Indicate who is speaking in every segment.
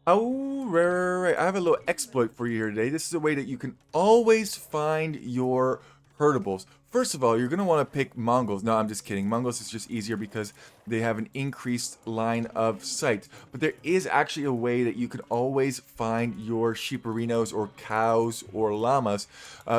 Speaker 1: Oh, right. I have a little exploit for you here today. This is a way that you can always find your herdables. First of all, you're going to want to pick Mongols. No, I'm just kidding. Mongols is just easier because they have an increased line of sight. But there is actually a way that you can always find your sheeperinos or cows or llamas.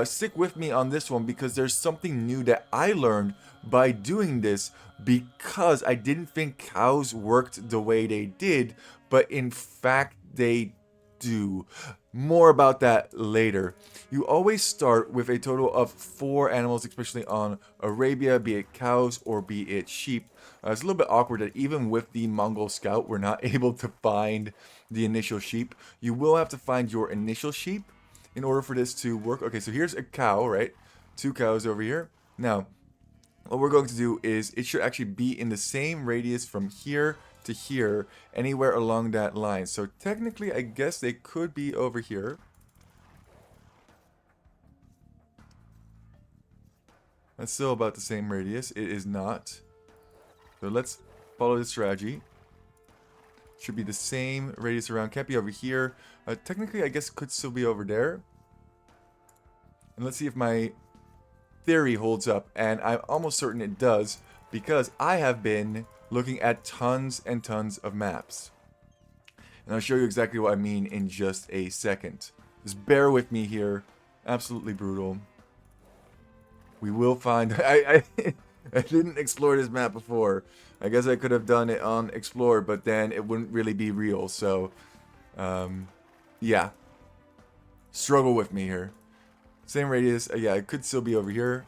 Speaker 1: Stick with me on this one because there's something new that I learned by doing this because I didn't think cows worked the way they did, but in fact they do. More about that later. You always start with a total of 4 animals, especially on Arabia, be it cows or be it sheep. It's a little bit awkward that even with the Mongol scout, we're not able to find the initial sheep. You will have to find your initial sheep in order for this to work. Okay, so here's a cow, right? 2 cows over here. Now, what we're going to do is it should actually be in the same radius from here to here, anywhere along that line. So technically, I guess they could be over here. That's still about the same radius. It is not. So let's follow this strategy. Should be the same radius around. Can't be over here. Technically, I guess it could still be over there. And let's see if my theory holds up, and I'm almost certain it does because I have been looking at tons and tons of maps. And I'll show you exactly what I mean in just a second. Just bear with me here. Absolutely brutal. We will find... I didn't explore this map before. I guess I could have done it on Explore, but then it wouldn't really be real. So, yeah. Struggle with me here. Same radius. Yeah, it could still be over here.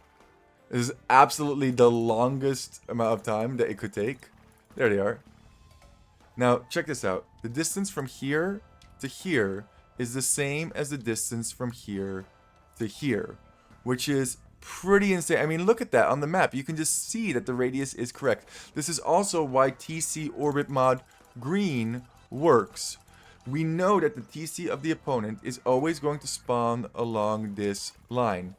Speaker 1: This is absolutely the longest amount of time that it could take. There they are. Now, check this out. The distance from here to here is the same as the distance from here to here, which is pretty insane. I mean, look at that on the map. You can just see that the radius is correct. This is also why TC Orbit Mod Green works. We know that the TC of the opponent is always going to spawn along this line.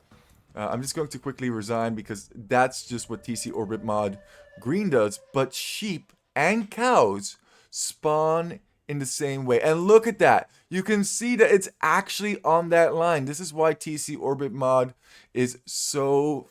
Speaker 1: I'm just going to quickly resign because that's just what TC Orbit Mod Green does. But sheep and cows spawn in the same way. And look at that. You can see that it's actually on that line. This is why TC Orbit Mod is so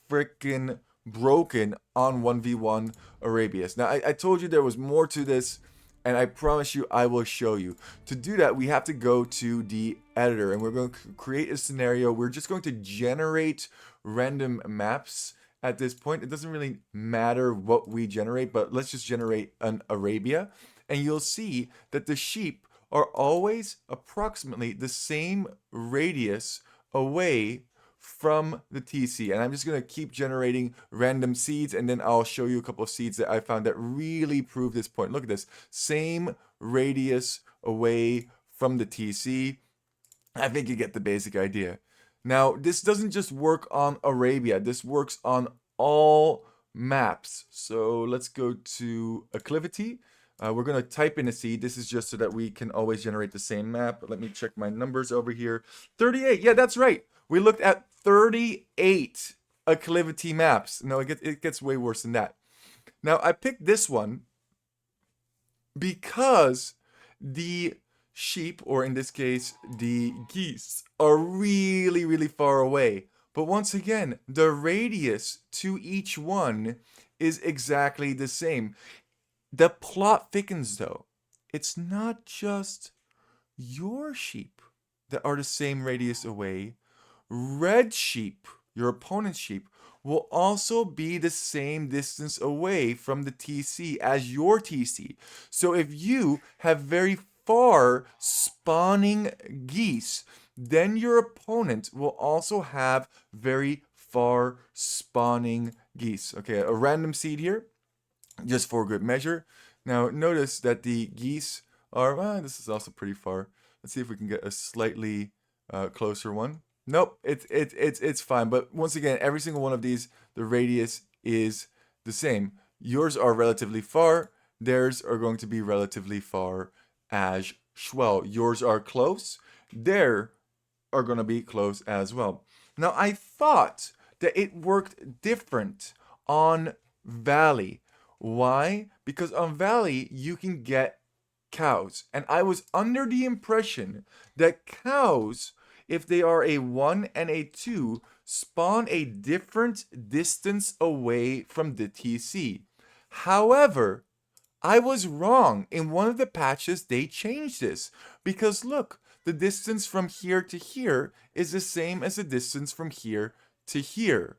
Speaker 1: freaking broken on 1v1 Arabius. Now, I told you there was more to this, and I promise you I will show you. To do that, we have to go to the editor, and we're going to create a scenario. We're just going to generate random maps at this point. It doesn't really matter what we generate, but let's just generate an Arabia, and you'll see that the sheep are always approximately the same radius away from the TC. And I'm just going to keep generating random seeds, and then I'll show you a couple of seeds that I found that really prove this point. Look at this. Same radius away from the TC. I think you get the basic idea. Now, this doesn't just work on Arabia. This works on all maps. So let's go to acclivity. We're going to type in a seed. This is just so that we can always generate the same map. Let me check my numbers over here. 38. Yeah, that's right. We looked at 38 acclivity maps. No, it gets way worse than that. Now, I picked this one because the sheep, or in this case, the geese, are really, really far away. But once again, the radius to each one is exactly the same. The plot thickens, though. It's not just your sheep that are the same radius away. Red sheep, your opponent's sheep, will also be the same distance away from the TC as your TC. So if you have very far spawning geese, then your opponent will also have very far spawning geese. Okay, a random seed here, just for good measure. Now notice that the geese are, this is also pretty far. Let's see if we can get a slightly closer one. Nope, it's fine. But once again, every single one of these, the radius is the same. Yours are relatively far. Theirs are going to be relatively far as well. Yours are close. Theirs are going to be close as well. Now, I thought that it worked different on Valley. Why? Because on Valley, you can get cows. And I was under the impression that cows, if they are a 1 and a 2, spawn a different distance away from the TC. However, I was wrong. In one of the patches, they changed this. Because look, the distance from here to here is the same as the distance from here to here.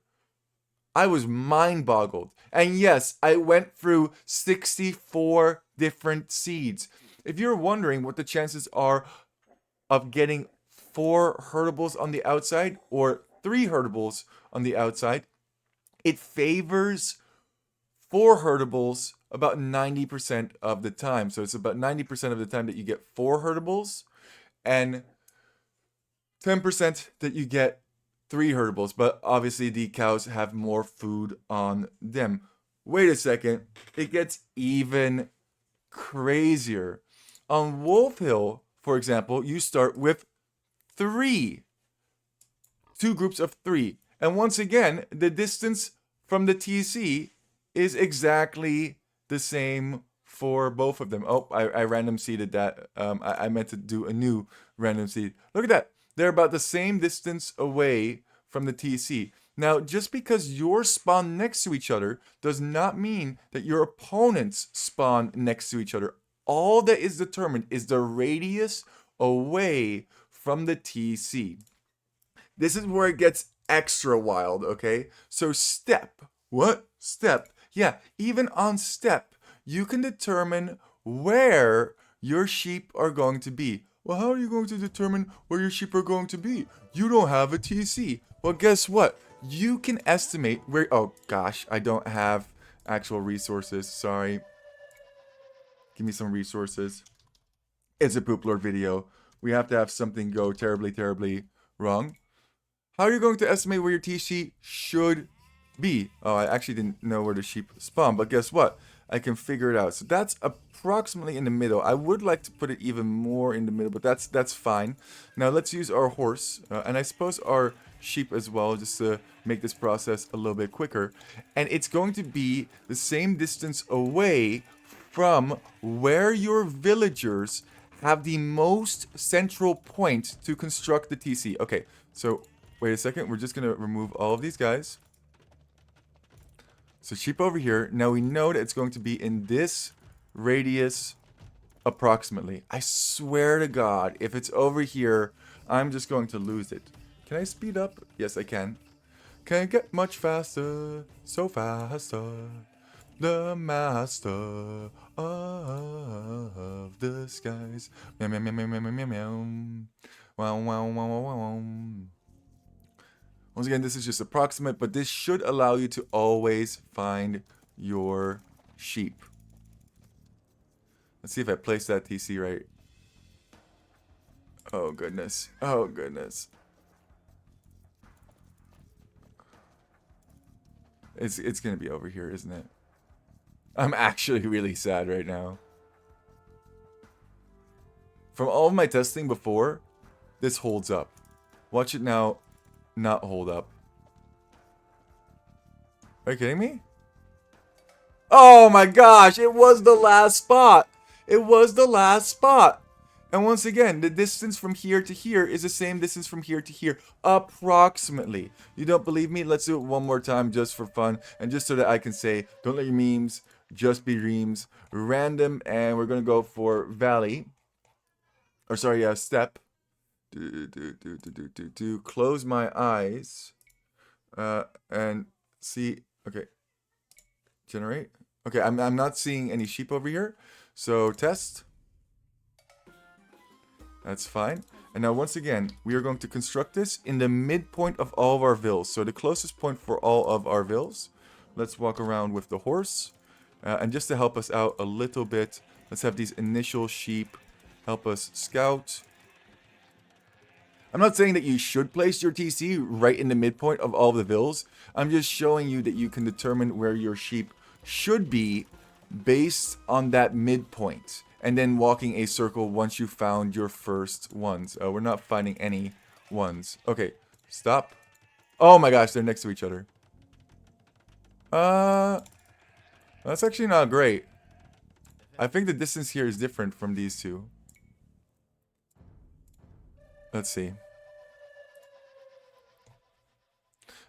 Speaker 1: I was mind boggled. And yes, I went through 64 different seeds. If you're wondering what the chances are of getting 4 herdables on the outside or 3 herdables on the outside, it favors 4 herdables about 90% of the time. So it's about 90% of the time that you get 4 herdables and 10% that you get 3 herdables. But obviously the cows have more food on them. Wait a second. It gets even crazier. On Wolf Hill, for example, you start with 3. 2 groups of 3. And once again, the distance from the TC is exactly the same for both of them. Oh, I random seeded that. I meant to do a new random seed. Look at that. They're about the same distance away from the TC. Now, just because yours spawn next to each other does not mean that your opponents spawn next to each other. All that is determined is the radius away from the TC. This is where it gets extra wild, okay? So STEPP. What? STEPP. Yeah, even on STEPP, you can determine where your sheep are going to be. Well, how are you going to determine where your sheep are going to be? You don't have a TC. Well, guess what? You can estimate where... Oh, gosh, I don't have actual resources. Sorry. Give me some resources. It's a Poop Lord video. We have to have something go terribly, terribly wrong. How are you going to estimate where your TC should be? Oh, I actually didn't know where the sheep spawn, but guess what? I can figure it out. So that's approximately in the middle. I would like to put it even more in the middle, but that's fine. Now let's use our horse, and I suppose our sheep as well, just to make this process a little bit quicker. And it's going to be the same distance away from where your villagers have the most central point to construct the TC. Okay, so wait a second. We're just going to remove all of these guys. So sheep over here. Now we know that it's going to be in this radius approximately. I swear to God, if it's over here, I'm just going to lose it. Can I speed up? Yes, I can. Can I get much faster? So faster. The master of the skies. Meow, meow, meow, meow, meow, meow, meow. Wow, wow, wow, wow, wow. Once again, this is just approximate, but this should allow you to always find your sheep. Let's see if I place that TC right. Oh, goodness. Oh, goodness. It's going to be over here, isn't it? I'm actually really sad right now. From all of my testing before, this holds up. Watch it now not hold up. Are you kidding me? Oh my gosh, it was the last spot. It was the last spot. And once again, the distance from here to here is the same distance from here to here, approximately. You don't believe me? Let's do it one more time just for fun. And just so that I can say, don't let your memes just be reams. Random, and we're going to go for valley. Or sorry, STEPP. Close my eyes. And see, okay. Generate. Okay, I'm not seeing any sheep over here. So test. That's fine. And now once again, we are going to construct this in the midpoint of all of our vills. So the closest point for all of our vills. Let's walk around with the horse. And just to help us out a little bit, let's have these initial sheep help us scout. I'm not saying that you should place your TC right in the midpoint of all the vills. I'm just showing you that you can determine where your sheep should be based on that midpoint. And then walking a circle once you found your first ones. We're not finding any ones. Okay, stop. Oh my gosh, they're next to each other. That's actually not great. I think the distance here is different from these two. Let's see.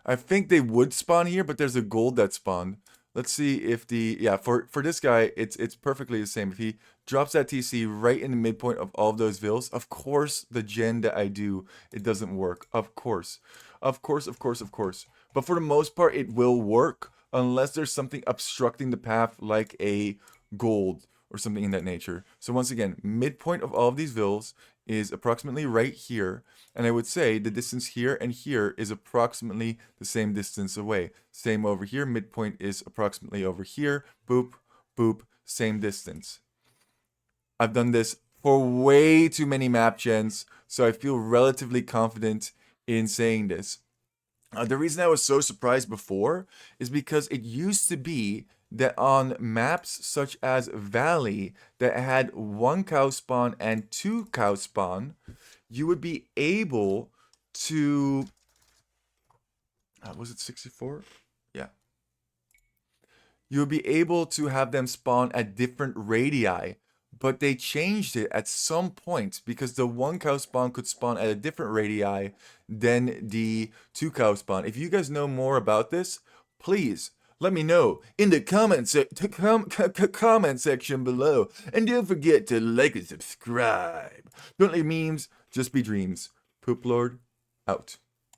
Speaker 1: I think they would spawn here, but there's a gold that spawned. Let's see if the, yeah, for this guy, it's perfectly the same. If he drops that TC right in the midpoint of all of those vills, of course the gen that I do, it doesn't work. Of course. Of course, of course, of course. But for the most part, it will work unless there's something obstructing the path like a gold or something in that nature. So once again, midpoint of all of these vills is approximately right here. And I would say the distance here and here is approximately the same distance away. Same over here, midpoint is approximately over here. Boop, boop, same distance. I've done this for way too many map gens, so I feel relatively confident in saying this. The reason I was so surprised before is because it used to be that on maps such as Valley that had 1 cow spawn and 2 cow spawn, you would be able to... was it 64? Yeah. You would be able to have them spawn at different radii, but they changed it at some point because the 1 cow spawn could spawn at a different radii than the 2 cow spawn. If you guys know more about this, please let me know in the comment section below. And don't forget to like and subscribe. Don't leave memes, just be dreams. Poop Lord, out.